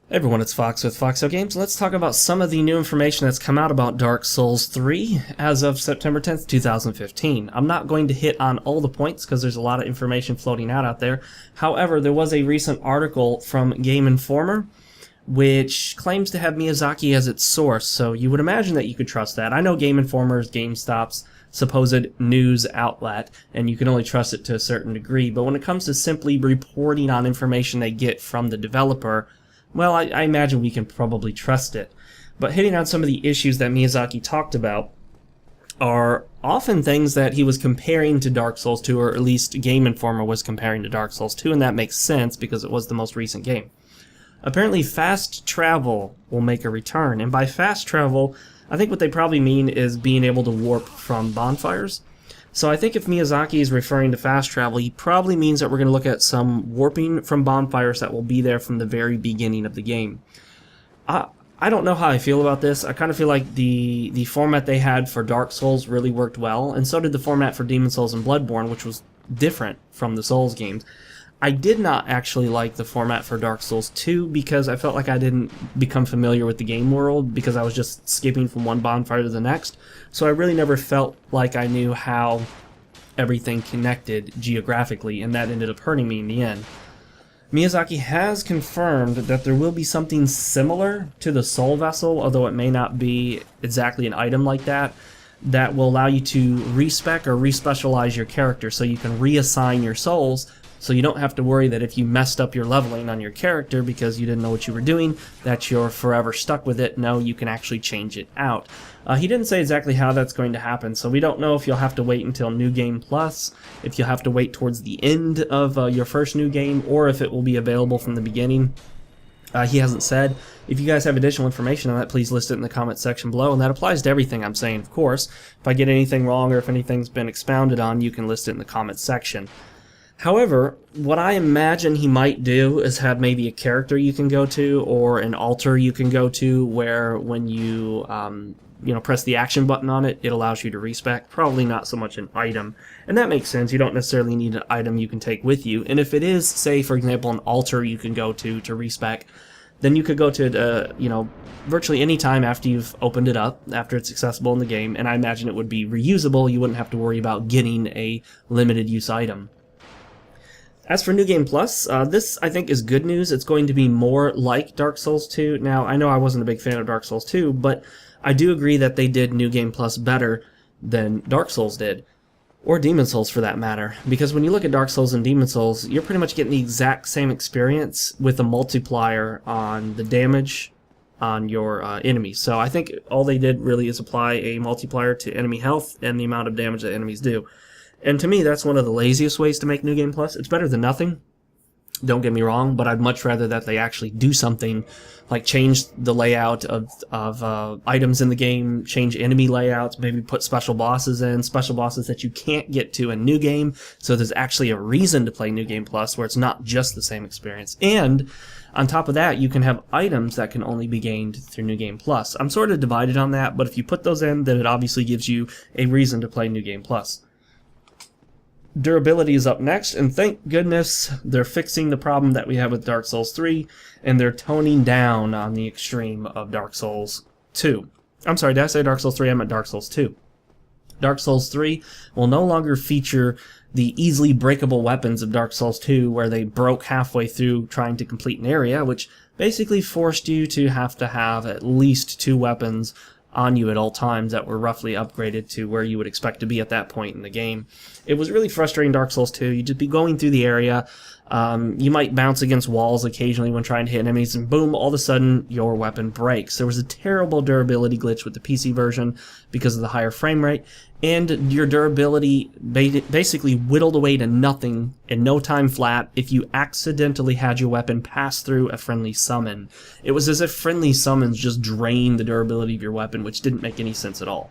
Hey everyone, it's Fox with FoxeoGames. Let's talk about some of the new information that's come out about Dark Souls 3 as of September 10th, 2015. I'm not going to hit on all the points because there's a lot of information floating out there. However, there was a recent article from Game Informer which claims to have Miyazaki as its source, so you would imagine that you could trust that. I know Game Informer is GameStop's supposed news outlet, and you can only trust it to a certain degree, but when it comes to simply reporting on information they get from the developer, well, I imagine we can probably trust it. But hitting on some of the issues that Miyazaki talked about are often things that he was comparing to Dark Souls 2, or at least Game Informer was comparing to Dark Souls 2, and that makes sense because it was the most recent game. Apparently, fast travel will make a return, and by fast travel, I think what they probably mean is being able to warp from bonfires. So I think if Miyazaki is referring to fast travel, he probably means that we're going to look at some warping from bonfires that will be there from the very beginning of the game. I don't know how I feel about this. I kind of feel like the format they had for Dark Souls really worked well, and so did the format for Demon Souls and Bloodborne, which was different from the Souls games. I did not actually like the format for Dark Souls 2 because I felt like I didn't become familiar with the game world because I was just skipping from one bonfire to the next. So I really never felt like I knew how everything connected geographically, and that ended up hurting me in the end. Miyazaki has confirmed that there will be something similar to the Soul Vessel, although it may not be exactly an item like that will allow you to respec or respecialize your character so you can reassign your souls, so you don't have to worry that if you messed up your leveling on your character because you didn't know what you were doing, that you're forever stuck with it. No, you can actually change it out. He didn't say exactly how that's going to happen, so we don't know if you'll have to wait until New Game Plus, if you'll have to wait towards the end of your first new game, or if it will be available from the beginning. He hasn't said. If you guys have additional information on that, please list it in the comment section below, and that applies to everything I'm saying, of course. If I get anything wrong or if anything's been expounded on, you can list it in the comment section. However, what I imagine he might do is have maybe a character you can go to or an altar you can go to where when you press the action button on it, it allows you to respec. Probably not so much an item. And that makes sense. You don't necessarily need an item you can take with you. And if it is, say, for example, an altar you can go to respec, then you could go to it, virtually any time after you've opened it up, after it's accessible in the game, and I imagine it would be reusable. You wouldn't have to worry about getting a limited use item. As for New Game Plus, this I think is good news. It's going to be more like Dark Souls 2. Now, I know I wasn't a big fan of Dark Souls 2, but I do agree that they did New Game Plus better than Dark Souls did. Or Demon Souls, for that matter. Because when you look at Dark Souls and Demon Souls, you're pretty much getting the exact same experience with a multiplier on the damage on your enemies. So I think all they did really is apply a multiplier to enemy health and the amount of damage that enemies do. And to me, that's one of the laziest ways to make New Game Plus. It's better than nothing, don't get me wrong, but I'd much rather that they actually do something like change the layout of items in the game, change enemy layouts, maybe put special bosses in, special bosses that you can't get to in New Game, so there's actually a reason to play New Game Plus where it's not just the same experience. And on top of that, you can have items that can only be gained through New Game Plus. I'm sort of divided on that, but if you put those in, then it obviously gives you a reason to play New Game Plus. Durability is up next, and thank goodness they're fixing the problem that we have with Dark Souls 3, and they're toning down on the extreme of Dark Souls 2. I'm sorry, did I say Dark Souls 3? I meant Dark Souls 2. Dark Souls 3 will no longer feature the easily breakable weapons of Dark Souls 2, where they broke halfway through trying to complete an area, which basically forced you to have at least 2 weapons on you at all times that were roughly upgraded to where you would expect to be at that point in the game. It was really frustrating in Dark Souls 2. You'd just be going through the area, you might bounce against walls occasionally when trying to hit enemies, and boom, all of a sudden your weapon breaks. There was a terrible durability glitch with the PC version because of the higher frame rate, and your durability basically whittled away to nothing in no time flat if you accidentally had your weapon pass through a friendly summon. It was as if friendly summons just drained the durability of your weapon, which didn't make any sense at all.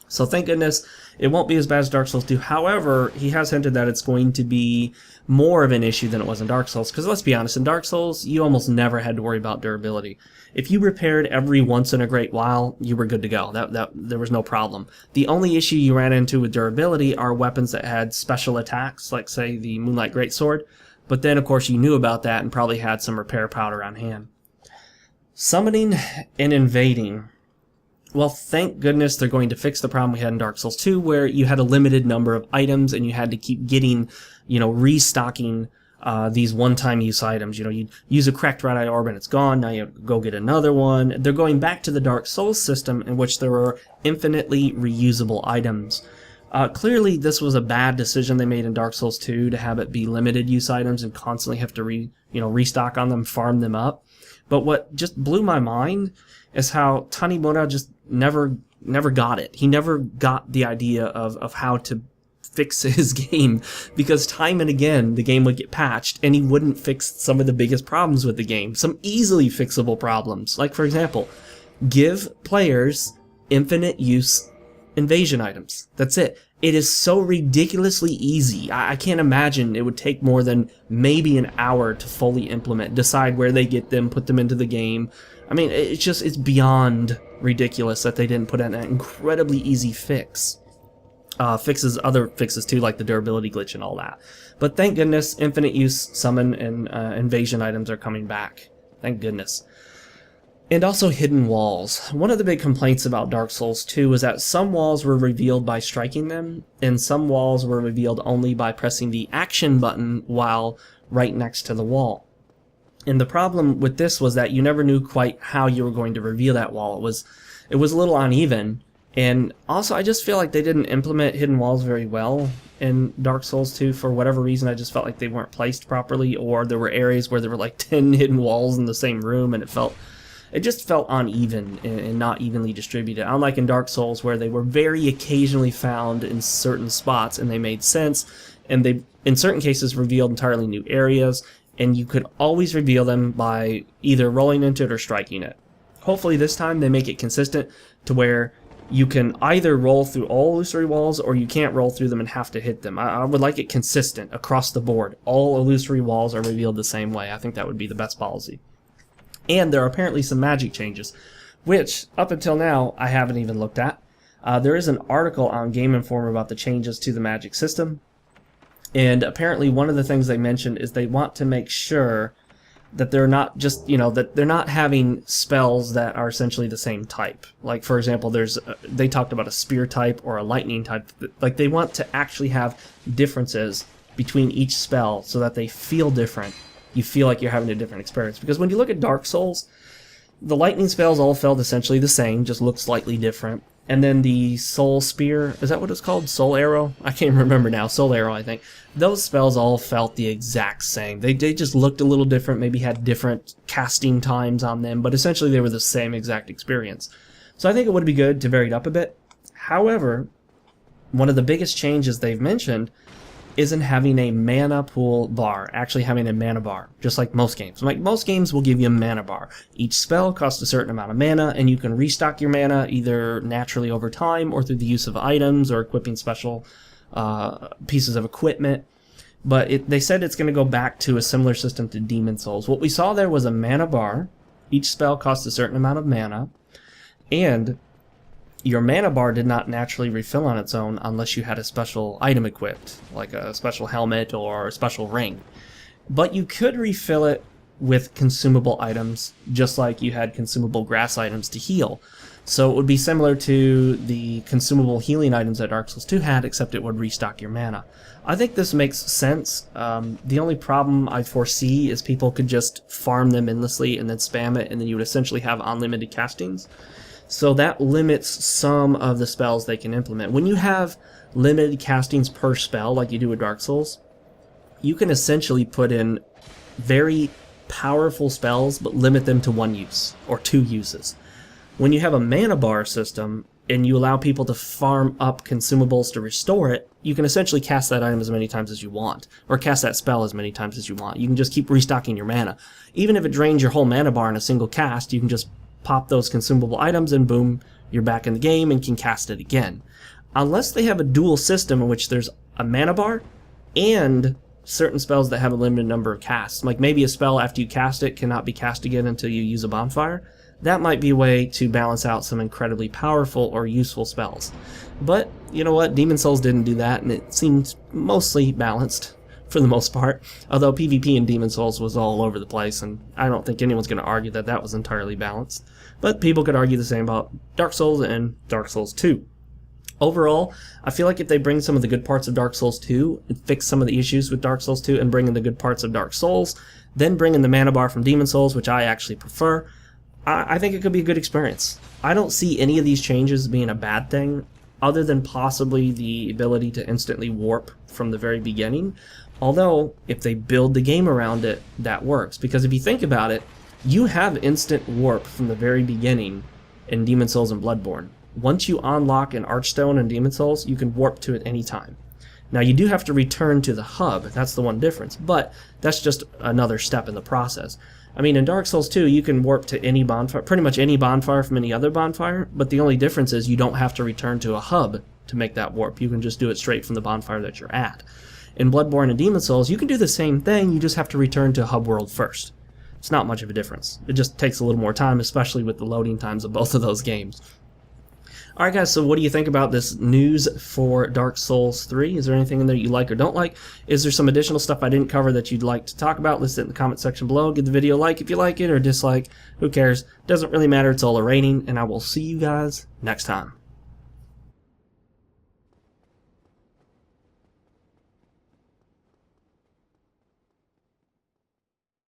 So thank goodness it won't be as bad as Dark Souls 2. However, he has hinted that it's going to be more of an issue than it was in Dark Souls. Because let's be honest, in Dark Souls, you almost never had to worry about durability. If you repaired every once in a great while, you were good to go. There was no problem. The only issue you ran into with durability are weapons that had special attacks, like, say, the Moonlight Greatsword. But then, of course, you knew about that and probably had some repair powder on hand. Summoning and invading. Well, thank goodness they're going to fix the problem we had in Dark Souls 2, where you had a limited number of items and you had to keep getting, restocking these one-time use items. You use a cracked red eye orb and it's gone. Now you have to go get another one. They're going back to the Dark Souls system in which there were infinitely reusable items. Clearly, this was a bad decision they made in Dark Souls 2 to have it be limited use items and constantly have to restock on them, farm them up. But what just blew my mind is how Tanimura just never got it. He never got the idea of how to fix his game, because time and again the game would get patched and he wouldn't fix some of the biggest problems with the game, some easily fixable problems. Like, for example, give players infinite use invasion items. That's it. It is so ridiculously easy. I can't imagine it would take more than maybe an hour to fully implement, decide where they get them, put them into the game. I mean, it's beyond ridiculous that they didn't put in an incredibly easy fix. Other fixes too, like the durability glitch and all that. But thank goodness, infinite use summon and invasion items are coming back. Thank goodness. And also hidden walls. One of the big complaints about Dark Souls 2 was that some walls were revealed by striking them, and some walls were revealed only by pressing the action button while right next to the wall. And the problem with this was that you never knew quite how you were going to reveal that wall. It was a little uneven, and also I just feel like they didn't implement hidden walls very well in Dark Souls 2 for whatever reason. I just felt like they weren't placed properly, or there were areas where there were like 10 hidden walls in the same room, and it just felt uneven and not evenly distributed. Unlike in Dark Souls, where they were very occasionally found in certain spots and they made sense, and they, in certain cases, revealed entirely new areas, and you could always reveal them by either rolling into it or striking it. Hopefully this time they make it consistent to where you can either roll through all illusory walls or you can't roll through them and have to hit them. I would like it consistent across the board. All illusory walls are revealed the same way. I think that would be the best policy. And there are apparently some magic changes, which, up until now, I haven't even looked at. There is an article on Game Informer about the changes to the magic system, and apparently one of the things they mentioned is they want to make sure that they're not just, that they're not having spells that are essentially the same type. Like, for example, they talked about a spear type or a lightning type. Like, they want to actually have differences between each spell so that they feel different. You feel like you're having a different experience. Because when you look at Dark Souls, the lightning spells all felt essentially the same, just look slightly different. And then the Soul Spear, is that what it's called? Soul Arrow? I can't remember now. Soul Arrow, I think. Those spells all felt the exact same. They just looked a little different, maybe had different casting times on them, but essentially they were the same exact experience. So I think it would be good to vary it up a bit. However, one of the biggest changes they've mentioned isn't having a mana pool bar, actually having a mana bar, just like most games. Like, most games will give you a mana bar. Each spell costs a certain amount of mana, and you can restock your mana either naturally over time or through the use of items or equipping special pieces of equipment. But they said it's going to go back to a similar system to Demon Souls. What we saw there was a mana bar. Each spell costs a certain amount of mana, and your mana bar did not naturally refill on its own unless you had a special item equipped, like a special helmet or a special ring. But you could refill it with consumable items, just like you had consumable grass items to heal. So it would be similar to the consumable healing items that Dark Souls 2 had, except it would restock your mana. I think this makes sense. The only problem I foresee is people could just farm them endlessly and then spam it, and then you would essentially have unlimited castings. So that limits some of the spells they can implement. When you have limited castings per spell, like you do with Dark Souls, you can essentially put in very powerful spells, but limit them to one use, or two uses. When you have a mana bar system, and you allow people to farm up consumables to restore it, you can essentially cast that item as many times as you want, or cast that spell as many times as you want. You can just keep restocking your mana. Even if it drains your whole mana bar in a single cast, you can just pop those consumable items and boom, you're back in the game and can cast it again. Unless they have a dual system in which there's a mana bar and certain spells that have a limited number of casts. Like maybe a spell after you cast it cannot be cast again until you use a bonfire. That might be a way to balance out some incredibly powerful or useful spells. But, you know what, Demon Souls didn't do that, and it seemed mostly balanced for the most part. Although PvP in Demon Souls was all over the place, and I don't think anyone's going to argue that that was entirely balanced. But people could argue the same about Dark Souls and Dark Souls 2. Overall, I feel like if they bring some of the good parts of Dark Souls 2 and fix some of the issues with Dark Souls 2 and bring in the good parts of Dark Souls, then bring in the mana bar from Demon Souls, which I actually prefer, I think it could be a good experience. I don't see any of these changes being a bad thing, other than possibly the ability to instantly warp from the very beginning. Although, if they build the game around it, that works. Because if you think about it, you have instant warp from the very beginning in Demon Souls and Bloodborne. Once you unlock an Archstone in Demon Souls, you can warp to it any time. Now, you do have to return to the hub, that's the one difference, but that's just another step in the process. I mean, in Dark Souls 2, you can warp to any bonfire, pretty much any bonfire from any other bonfire, but the only difference is you don't have to return to a hub to make that warp. You can just do it straight from the bonfire that you're at. In Bloodborne and Demon Souls, you can do the same thing, you just have to return to hub world first. It's not much of a difference. It just takes a little more time, especially with the loading times of both of those games. Alright guys, so what do you think about this news for Dark Souls 3? Is there anything in there you like or don't like? Is there some additional stuff I didn't cover that you'd like to talk about? List it in the comment section below. Give the video a like if you like it, or dislike. Who cares? Doesn't really matter. It's all a rating, and I will see you guys next time.